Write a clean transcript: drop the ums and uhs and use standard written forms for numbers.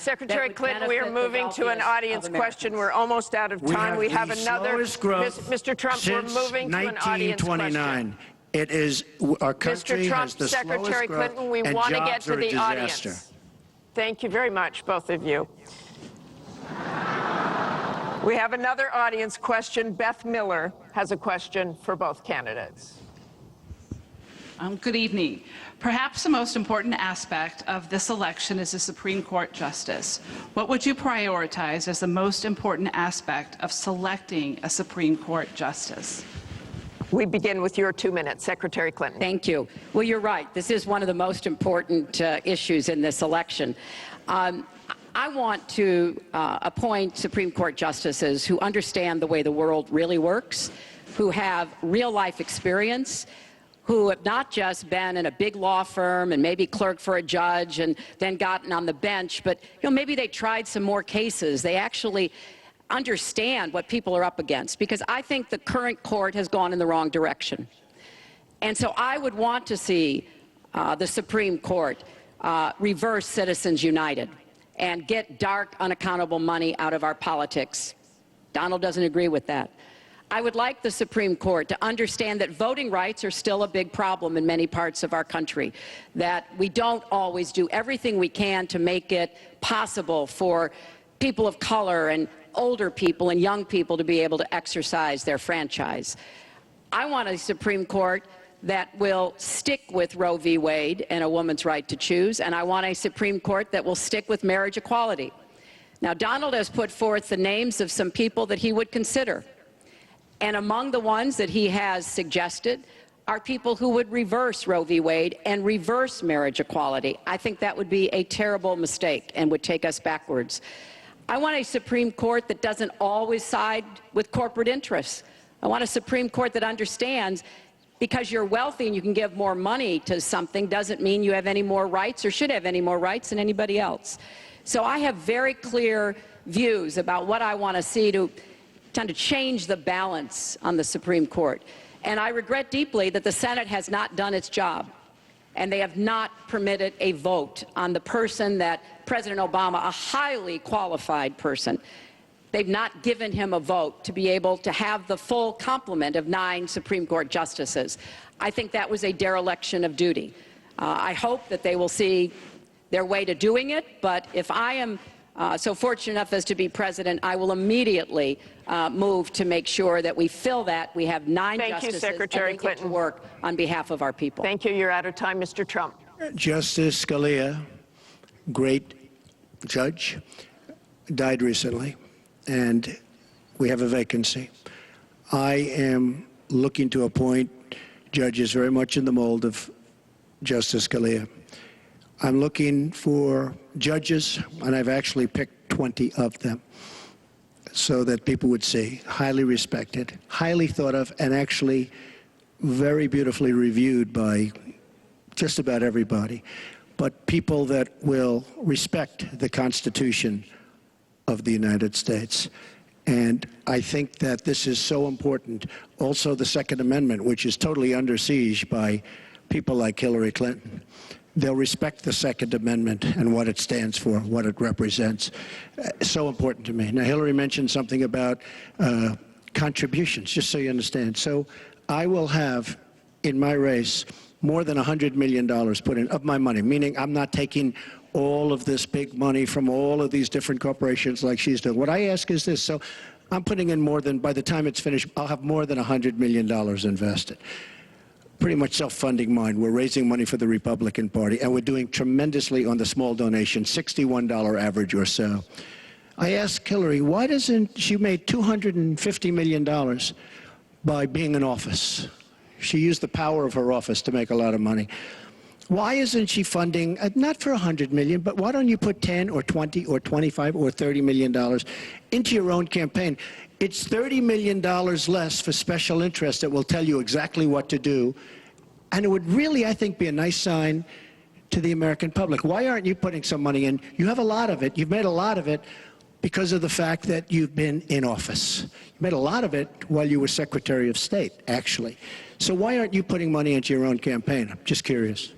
Secretary Clinton, we are moving to an audience question. We're almost out of time. We have another. Mr. Trump, we're moving to an audience question. It is our country Mr. Trump, has the Secretary slowest growth, Clinton, we and want to jobs get to are a the disaster. audience. Thank you very much, both of you. We have another audience question. Beth Miller has a question for both candidates. Good evening. Perhaps the most important aspect of this election is the Supreme Court justice. What would you prioritize as the most important aspect of selecting a Supreme Court justice? We begin with your 2 minutes, Secretary Clinton. Thank you. Well, you're right. This is one of the most important issues in this election. I want to appoint Supreme Court justices who understand the way the world really works, who have real-life experience, who have not just been in a big law firm and maybe clerked for a judge and then gotten on the bench, but maybe they tried some more cases. They actually understand what people are up against, because I think the current court has gone in the wrong direction. And so I would want to see the Supreme Court reverse Citizens United and get dark, unaccountable money out of our politics. Donald doesn't agree with that. I would like the Supreme Court to understand that voting rights are still a big problem in many parts of our country, that we don't always do everything we can to make it possible for people of color and older people and young people to be able to exercise their franchise. I want a Supreme Court that will stick with Roe v. Wade and a woman's right to choose, and I want a Supreme Court that will stick with marriage equality. Now, Donald has put forth the names of some people that he would consider, and among the ones that he has suggested are people who would reverse Roe v. Wade and reverse marriage equality. I think that would be a terrible mistake and would take us backwards. I want a Supreme Court that doesn't always side with corporate interests. I want a Supreme Court that understands because you're wealthy and you can give more money to something doesn't mean you have any more rights or should have any more rights than anybody else. So I have very clear views about what I want to see to change the balance on the Supreme Court. And I regret deeply that the Senate has not done its job, and they have not permitted a vote on the person that President Obama, a highly qualified person, they've not given him a vote to be able to have the full complement of 9 Supreme Court justices. I think that was a dereliction of duty. I hope that they will see their way to doing it, but if I am so fortunate enough as to be president, I will immediately move to make sure that we fill that. We have 9 justices Secretary Clinton. To work on behalf of our people. Thank you. You're out of time, Mr. Trump. Justice Scalia, great judge, died recently, and we have a vacancy. I am looking to appoint judges very much in the mold of Justice Scalia. I'm looking for judges, and I've actually picked 20 of them, so that people would see, highly respected, highly thought of, and actually very beautifully reviewed by just about everybody, but people that will respect the Constitution of the United States. And I think that this is so important. Also, the Second Amendment, which is totally under siege by people like Hillary Clinton. They'll respect the Second Amendment and what it stands for, what it represents. So important to me. Now, Hillary mentioned something about contributions, just so you understand. So I will have, in my race, more than $100 million put in of my money, meaning I'm not taking all of this big money from all of these different corporations like she's doing. What I ask is this. So I'm putting in more than, by the time it's finished, I'll have more than $100 million invested. Pretty much self-funding mine. We're raising money for the Republican Party, and we're doing tremendously on the small donation, $61 average or so. I asked Hillary, why doesn't she make $250 million by being in office? She used the power of her office to make a lot of money. Why isn't she funding, not for $100 million, but why don't you put 10 or 20 or 25 or $30 million into your own campaign? It's $30 million less for special interests that will tell you exactly what to do. And it would really, I think, be a nice sign to the American public. Why aren't you putting some money in? You have a lot of it. You've made a lot of it because of the fact that you've been in office. You made a lot of it while you were Secretary of State, actually. So why aren't you putting money into your own campaign? I'm just curious.